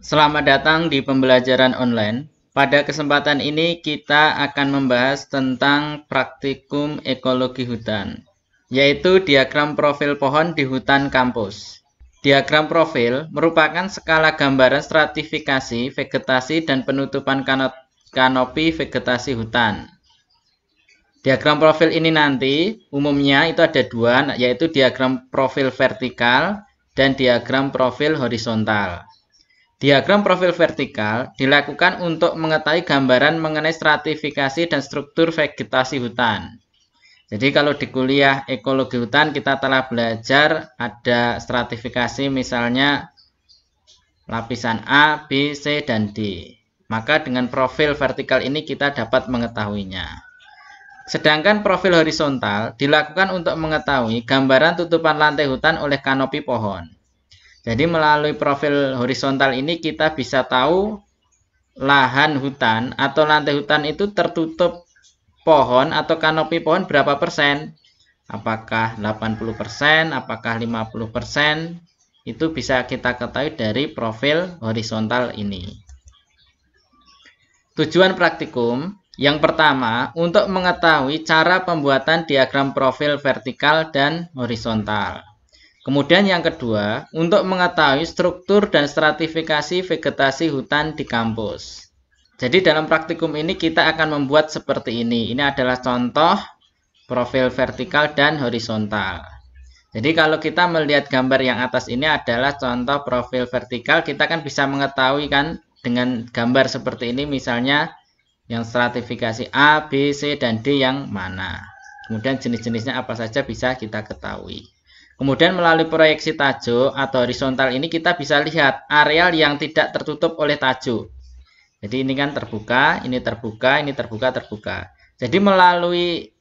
Selamat datang di pembelajaran online. Pada kesempatan ini kita akan membahas tentang praktikum ekologi hutan, yaitu diagram profil pohon di hutan kampus. Diagram profil merupakan skala gambaran stratifikasi, vegetasi, dan penutupan kanopi vegetasi hutan. Diagram profil ini nanti umumnya itu ada dua, yaitu diagram profil vertikal dan diagram profil horizontal. Diagram profil vertikal dilakukan untuk mengetahui gambaran mengenai stratifikasi dan struktur vegetasi hutan. Jadi kalau di kuliah ekologi hutan kita telah belajar ada stratifikasi, misalnya lapisan A, B, C, dan D. Maka dengan profil vertikal ini kita dapat mengetahuinya. Sedangkan profil horizontal dilakukan untuk mengetahui gambaran tutupan lantai hutan oleh kanopi pohon. Jadi melalui profil horizontal ini kita bisa tahu lahan hutan atau lantai hutan itu tertutup pohon atau kanopi pohon berapa persen. Apakah 80%, apakah 50%, itu bisa kita ketahui dari profil horizontal ini. Tujuan praktikum yang pertama untuk mengetahui cara pembuatan diagram profil vertikal dan horizontal. Kemudian yang kedua, untuk mengetahui struktur dan stratifikasi vegetasi hutan di kampus. Jadi dalam praktikum ini kita akan membuat seperti ini. Ini adalah contoh profil vertikal dan horizontal. Jadi kalau kita melihat gambar yang atas ini adalah contoh profil vertikal, kita kan bisa mengetahui kan dengan gambar seperti ini, misalnya yang stratifikasi A, B, C, dan D yang mana. Kemudian jenis-jenisnya apa saja bisa kita ketahui. Kemudian melalui proyeksi tajuk atau horizontal ini kita bisa lihat areal yang tidak tertutup oleh tajuk. Jadi ini kan terbuka, ini terbuka, ini terbuka, terbuka. Jadi melalui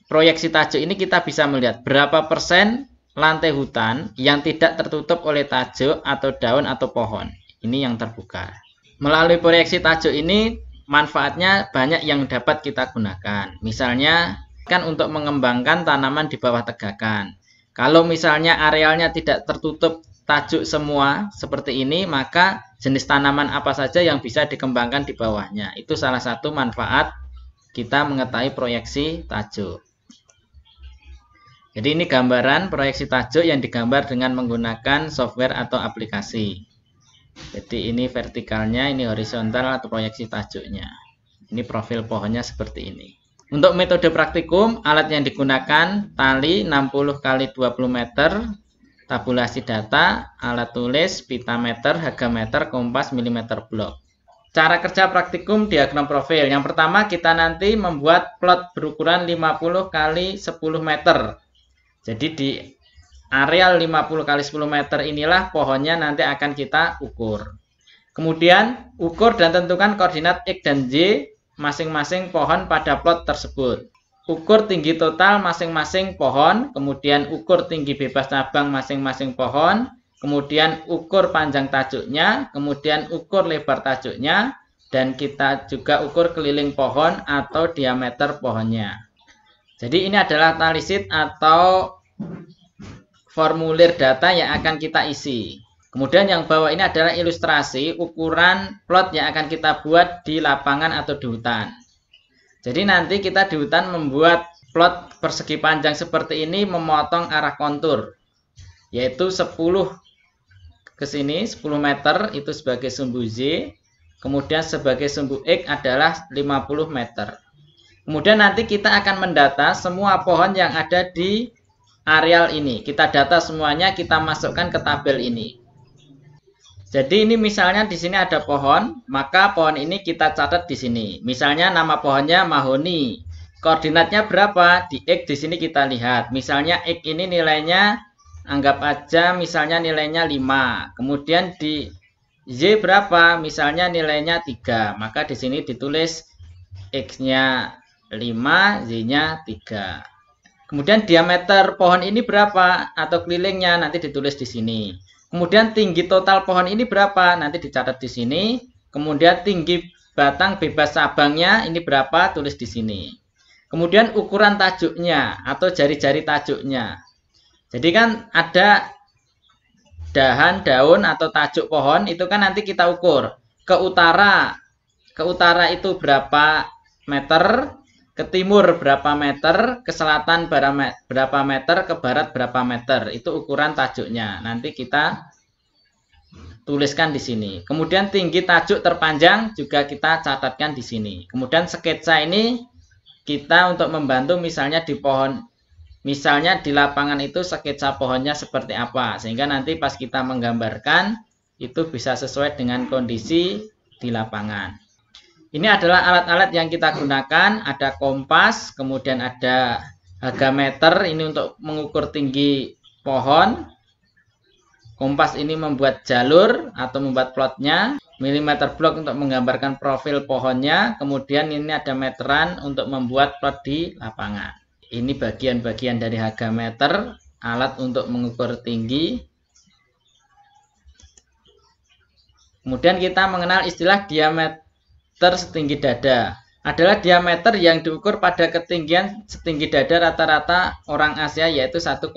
proyeksi tajuk ini kita bisa melihat berapa persen lantai hutan yang tidak tertutup oleh tajuk atau daun atau pohon. Ini yang terbuka. Melalui proyeksi tajuk ini manfaatnya banyak yang dapat kita gunakan. Misalnya kan untuk mengembangkan tanaman di bawah tegakan. Kalau misalnya arealnya tidak tertutup tajuk semua seperti ini, maka jenis tanaman apa saja yang bisa dikembangkan di bawahnya. Itu salah satu manfaat kita mengetahui proyeksi tajuk. Jadi ini gambaran proyeksi tajuk yang digambar dengan menggunakan software atau aplikasi. Jadi ini vertikalnya, ini horizontal atau proyeksi tajuknya. Ini profil pohonnya seperti ini. Untuk metode praktikum, alat yang digunakan tali 60 x 20 meter, tabulasi data, alat tulis, pita meter, hagameter, kompas, milimeter blok. Cara kerja praktikum diagram profil. Yang pertama kita nanti membuat plot berukuran 50 x 10 meter. Jadi di areal 50 x 10 meter inilah pohonnya nanti akan kita ukur. Kemudian ukur dan tentukan koordinat X dan Y masing-masing pohon pada plot tersebut. Ukur tinggi total masing-masing pohon, kemudian ukur tinggi bebas cabang masing-masing pohon, kemudian ukur panjang tajuknya, kemudian ukur lebar tajuknya, dan kita juga ukur keliling pohon atau diameter pohonnya. Jadi ini adalah tally sheet atau formulir data yang akan kita isi. Kemudian yang bawah ini adalah ilustrasi ukuran plot yang akan kita buat di lapangan atau di hutan. Jadi nanti kita di hutan membuat plot persegi panjang seperti ini memotong arah kontur. Yaitu 10 ke sini, 10 meter itu sebagai sumbu Z. Kemudian sebagai sumbu X adalah 50 meter. Kemudian nanti kita akan mendata semua pohon yang ada di areal ini. Kita data semuanya, kita masukkan ke tabel ini. Jadi ini misalnya di sini ada pohon, maka pohon ini kita catat di sini. Misalnya nama pohonnya mahoni. Koordinatnya berapa? Di X di sini kita lihat. Misalnya X ini nilainya anggap aja misalnya nilainya 5. Kemudian di Y berapa? Misalnya nilainya 3. Maka di sini ditulis X-nya 5, Y-nya 3. Kemudian diameter pohon ini berapa? Atau kelilingnya nanti ditulis di sini. Kemudian tinggi total pohon ini berapa? Nanti dicatat di sini. Kemudian tinggi batang bebas cabangnya ini berapa? Tulis di sini. Kemudian ukuran tajuknya atau jari-jari tajuknya. Jadi kan ada dahan, daun atau tajuk pohon itu kan nanti kita ukur. Ke utara itu berapa meter, ke timur berapa meter, ke selatan berapa meter, ke barat berapa meter. Itu ukuran tajuknya. Nanti kita tuliskan di sini. Kemudian tinggi tajuk terpanjang juga kita catatkan di sini. Kemudian sketsa ini kita untuk membantu misalnya di pohon, misalnya di lapangan itu sketsa pohonnya seperti apa. Sehingga nanti pas kita menggambarkan itu bisa sesuai dengan kondisi di lapangan. Ini adalah alat-alat yang kita gunakan. Ada kompas, kemudian ada hagameter, ini untuk mengukur tinggi pohon. Kompas ini membuat jalur atau membuat plotnya. Milimeter block untuk menggambarkan profil pohonnya. Kemudian ini ada meteran untuk membuat plot di lapangan. Ini bagian-bagian dari hagameter, alat untuk mengukur tinggi. Kemudian kita mengenal istilah diameter setinggi dada. Adalah diameter yang diukur pada ketinggian setinggi dada rata-rata orang Asia, yaitu 1,3.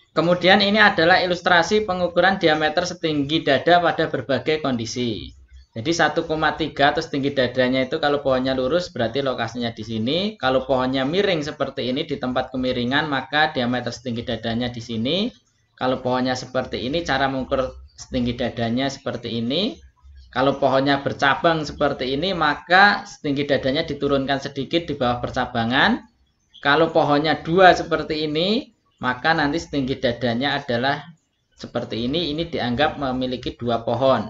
Kemudian ini adalah ilustrasi pengukuran diameter setinggi dada pada berbagai kondisi. Jadi 1,3 atau setinggi dadanya itu kalau pohonnya lurus berarti lokasinya di sini. Kalau pohonnya miring seperti ini di tempat kemiringan maka diameter setinggi dadanya di sini. Kalau pohonnya seperti ini cara mengukur setinggi dadanya seperti ini. Kalau pohonnya bercabang seperti ini maka setinggi dadanya diturunkan sedikit di bawah percabangan. Kalau pohonnya dua seperti ini maka nanti setinggi dadanya adalah seperti ini. Ini dianggap memiliki dua pohon.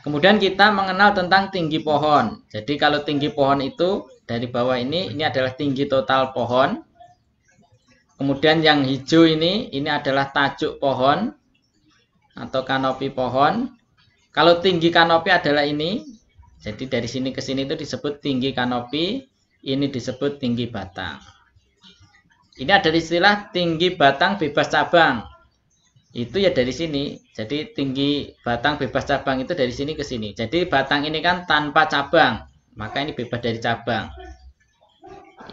Kemudian kita mengenal tentang tinggi pohon. Jadi kalau tinggi pohon itu dari bawah ini adalah tinggi total pohon. Kemudian yang hijau ini adalah tajuk pohon atau kanopi pohon. Kalau tinggi kanopi adalah ini. Jadi dari sini ke sini itu disebut tinggi kanopi. Ini disebut tinggi batang. Ini ada istilah tinggi batang bebas cabang. Itu ya dari sini. Jadi tinggi batang bebas cabang itu dari sini ke sini. Jadi batang ini kan tanpa cabang. Maka ini bebas dari cabang.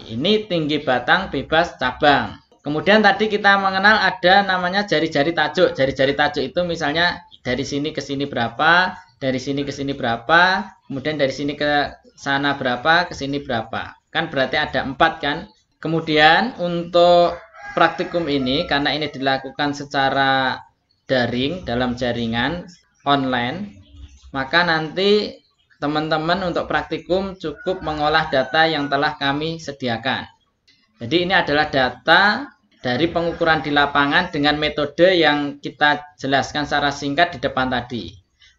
Ini tinggi batang bebas cabang. Kemudian tadi kita mengenal ada namanya jari-jari tajuk. Jari-jari tajuk itu misalnya dari sini ke sini berapa, dari sini ke sini berapa, kemudian dari sini ke sana berapa, ke sini berapa. Kan berarti ada 4 kan. Kemudian untuk praktikum ini karena ini dilakukan secara daring dalam jaringan online, maka nanti teman-teman untuk praktikum cukup mengolah data yang telah kami sediakan. Jadi ini adalah data dari pengukuran di lapangan dengan metode yang kita jelaskan secara singkat di depan tadi.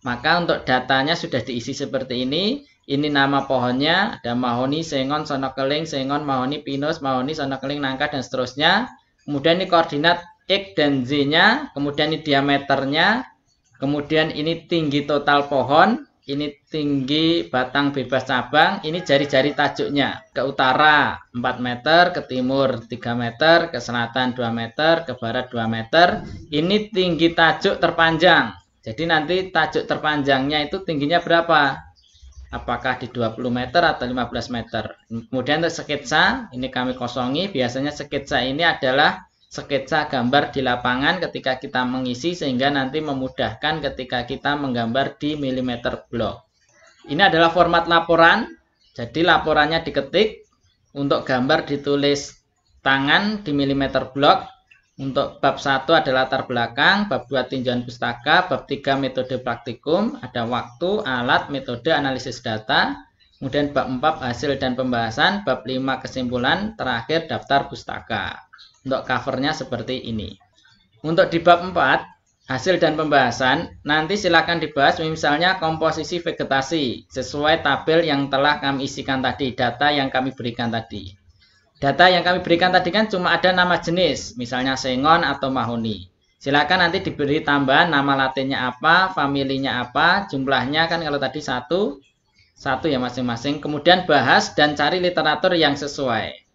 Maka untuk datanya sudah diisi seperti ini. Ini nama pohonnya, ada mahoni, sengon, sonokeling, sengon, mahoni, pinus, mahoni, sonokeling, nangka, dan seterusnya. Kemudian ini koordinat X dan Z-nya, kemudian ini diameternya, kemudian ini tinggi total pohon, ini tinggi batang bebas cabang, ini jari-jari tajuknya. Ke utara 4 meter, ke timur 3 meter, ke selatan 2 meter, ke barat 2 meter. Ini tinggi tajuk terpanjang. Jadi nanti tajuk terpanjangnya itu tingginya berapa? Apakah di 20 meter atau 15 meter. Kemudian untuk sketsa, ini kami kosongi. Biasanya sketsa ini adalah sketsa gambar di lapangan ketika kita mengisi sehingga nanti memudahkan ketika kita menggambar di milimeter block. Ini adalah format laporan. Jadi laporannya diketik. Untuk gambar ditulis tangan di milimeter block. Untuk bab 1 adalah latar belakang, bab 2 tinjauan pustaka, bab 3 metode praktikum, ada waktu, alat, metode, analisis data, kemudian bab 4 hasil dan pembahasan, bab 5 kesimpulan, terakhir daftar pustaka. Untuk covernya seperti ini. Untuk di bab 4, hasil dan pembahasan, nanti silakan dibahas misalnya komposisi vegetasi, sesuai tabel yang telah kami isikan tadi, data yang kami berikan tadi. Data yang kami berikan tadi kan cuma ada nama jenis, misalnya sengon atau mahoni. Silakan nanti diberi tambahan nama latinnya apa, familinya apa, jumlahnya kan kalau tadi satu ya masing-masing. Kemudian bahas dan cari literatur yang sesuai.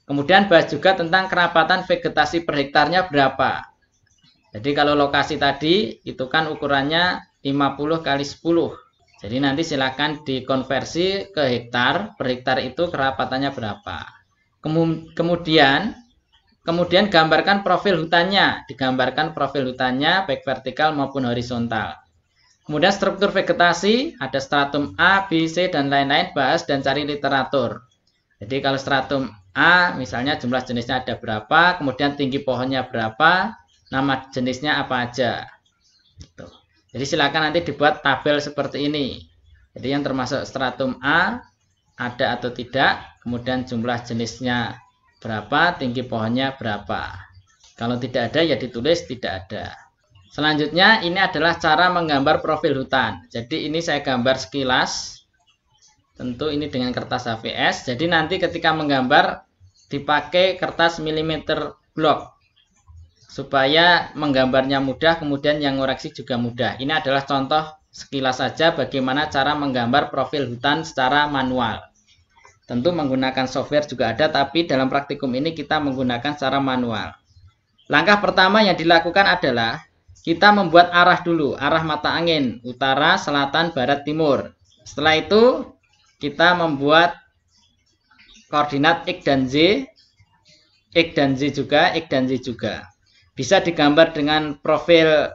Kemudian bahas juga tentang kerapatan vegetasi per hektarnya berapa. Jadi kalau lokasi tadi itu kan ukurannya 50 kali 10. Jadi nanti silakan dikonversi ke hektar, per hektar itu kerapatannya berapa. Kemudian Kemudian gambarkan profil hutannya, digambarkan profil hutannya baik vertikal maupun horizontal. Kemudian struktur vegetasi, ada stratum A, B, C, dan lain-lain, bahas dan cari literatur. Jadi kalau stratum A, misalnya jumlah jenisnya ada berapa, kemudian tinggi pohonnya berapa, nama jenisnya apa aja. Gitu. Jadi silakan nanti dibuat tabel seperti ini. Jadi yang termasuk stratum A, ada atau tidak, kemudian jumlah jenisnya berapa, tinggi pohonnya berapa. Kalau tidak ada ya ditulis tidak ada. Selanjutnya ini adalah cara menggambar profil hutan. Jadi ini saya gambar sekilas. Tentu ini dengan kertas HVS. Jadi nanti ketika menggambar dipakai kertas milimeter blok. Supaya menggambarnya mudah, kemudian yang ngoreksi juga mudah. Ini adalah contoh sekilas saja bagaimana cara menggambar profil hutan secara manual. Tentu menggunakan software juga ada, tapi dalam praktikum ini kita menggunakan secara manual. Langkah pertama yang dilakukan adalah kita membuat arah dulu, arah mata angin, utara, selatan, barat, timur. Setelah itu, kita membuat koordinat X dan Z, X dan Z juga, X dan Z juga. Bisa digambar dengan profil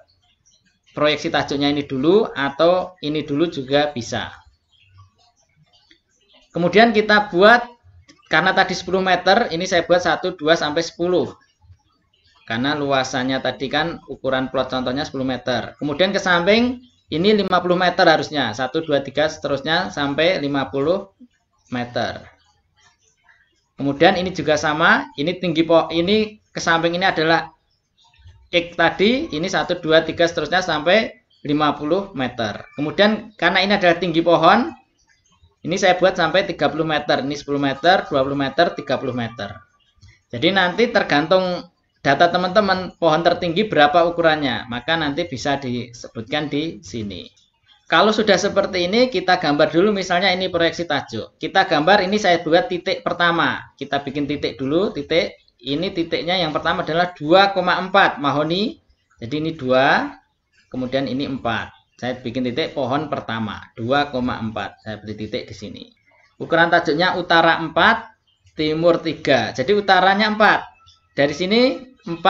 proyeksi tajuknya ini dulu, atau ini dulu juga bisa. Kemudian kita buat, karena tadi 10 meter, ini saya buat 1, 2, sampai 10. Karena luasannya tadi kan ukuran plot contohnya 10 meter. Kemudian ke samping ini 50 meter harusnya. 1, 2, 3 seterusnya sampai 50 meter. Kemudian ini juga sama. Ini tinggi pohon. Ini ke samping ini adalah X tadi. Ini 1, 2, 3 seterusnya sampai 50 meter. Kemudian karena ini adalah tinggi pohon. Ini saya buat sampai 30 meter. Ini 10 meter, 20 meter, 30 meter. Jadi nanti tergantung data teman-teman, pohon tertinggi berapa ukurannya, maka nanti bisa disebutkan di sini. Kalau sudah seperti ini, kita gambar dulu, misalnya ini proyeksi tajuk. Kita gambar, ini saya buat titik pertama. Kita bikin titik dulu, titik. Ini titiknya yang pertama adalah 2,4 mahoni. Jadi ini 2, kemudian ini 4. Saya bikin titik pohon pertama, 2,4. Saya beri titik di sini. Ukuran tajuknya utara 4, timur 3. Jadi utaranya 4. Dari sini 4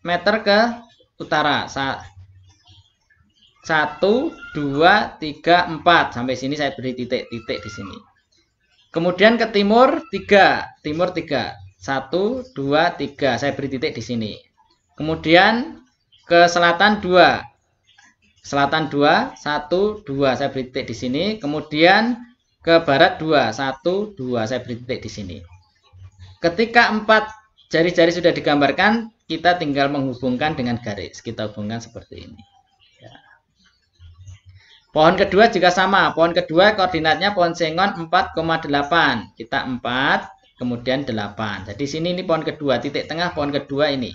meter ke utara. 1, 2, 3, 4. Sampai sini saya beri titik-titik di sini. Kemudian ke timur 3. Timur 3. 1, 2, 3. Saya beri titik di sini. Kemudian ke selatan 2. Selatan 2. 1, 2. Saya beri titik di sini. Kemudian ke barat 2. 1, 2. Saya beri titik di sini. Ketika 4 jari-jari sudah digambarkan, kita tinggal menghubungkan dengan garis. Kita hubungkan seperti ini. Ya. Pohon kedua juga sama. Pohon kedua koordinatnya pohon sengon 4,8. Kita 4, kemudian 8. Jadi sini ini pohon kedua. Titik tengah pohon kedua ini.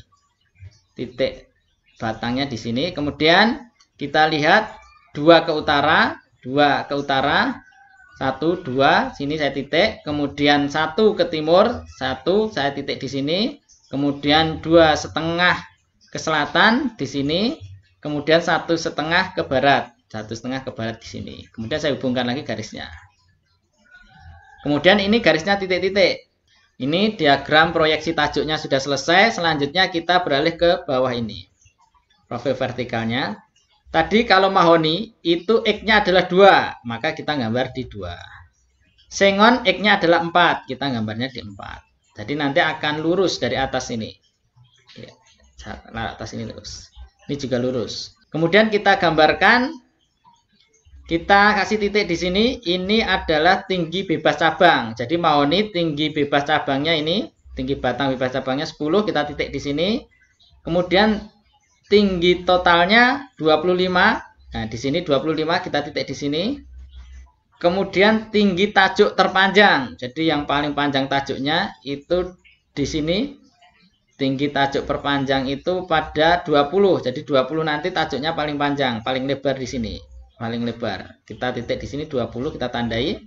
Titik batangnya di sini. Kemudian kita lihat 2 ke utara. 2 ke utara. 1, 2, sini saya titik, kemudian 1 ke timur, 1 saya titik di sini, kemudian 2,5 ke selatan di sini, kemudian 1,5 ke barat, 1,5 ke barat di sini. Kemudian saya hubungkan lagi garisnya. Kemudian ini garisnya titik-titik. Ini diagram proyeksi tajuknya sudah selesai. Selanjutnya kita beralih ke bawah ini. Profil vertikalnya. Tadi kalau mahoni itu X-nya adalah 2, maka kita gambar di 2. Sengon X-nya adalah 4, kita gambarnya di 4. Jadi nanti akan lurus dari atas ini. Ya, atas ini lurus. Ini juga lurus. Kemudian kita gambarkan, kita kasih titik di sini, ini adalah tinggi bebas cabang. Jadi mahoni tinggi bebas cabangnya ini, tinggi batang bebas cabangnya 10, kita titik di sini. Kemudian tinggi totalnya 25. Nah, di sini 25 kita titik di sini. Kemudian tinggi tajuk terpanjang. Jadi yang paling panjang tajuknya itu di sini. Tinggi tajuk perpanjang itu pada 20. Jadi 20 nanti tajuknya paling panjang, paling lebar di sini. Paling lebar. Kita titik di sini 20, kita tandai.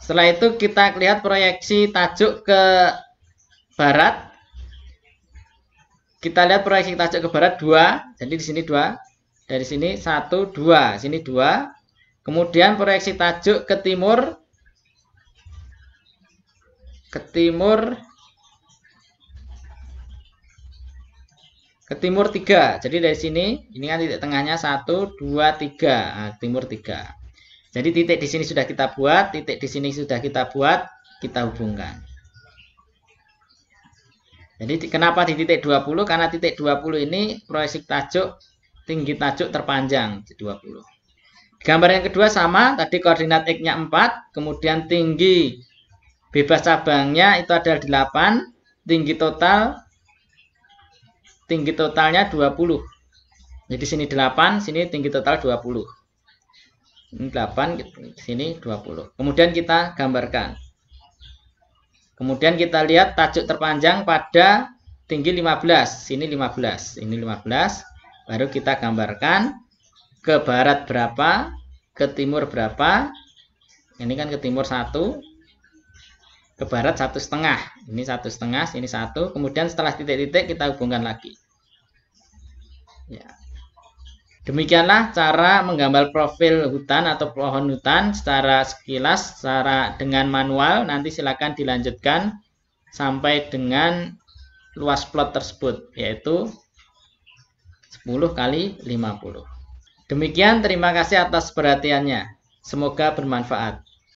Setelah itu kita lihat proyeksi tajuk ke barat. Kita lihat proyeksi tajuk ke barat 2. Jadi di sini 2. Dari sini 1, 2. Sini 2. Kemudian proyeksi tajuk ke timur. Ke timur ke timur 3. Jadi dari sini, ini kan titik tengahnya 1, 2, 3. Nah, timur 3. Jadi titik di sini sudah kita buat, titik di sini sudah kita buat, kita hubungkan. Jadi kenapa di titik 20? Karena titik 20 ini proyeksi tajuk, tinggi tajuk terpanjang, 20. Gambar yang kedua sama, tadi koordinat X-nya 4, kemudian tinggi bebas cabangnya itu adalah 8, tinggi totalnya 20. Jadi sini 8, sini tinggi total 20. Ini 8, sini 20. Kemudian kita gambarkan. Kemudian kita lihat tajuk terpanjang pada tinggi 15. Sini 15, ini 15. Baru kita gambarkan ke barat berapa, ke timur berapa. Ini kan ke timur 1, ke barat 1,5. Ini 1,5, sini 1. Kemudian setelah titik-titik kita hubungkan lagi. Ya. Demikianlah cara menggambar profil hutan atau pohon hutan secara sekilas, secara dengan manual. Nanti silakan dilanjutkan sampai dengan luas plot tersebut, yaitu 10 kali 50. Demikian, terima kasih atas perhatiannya. Semoga bermanfaat.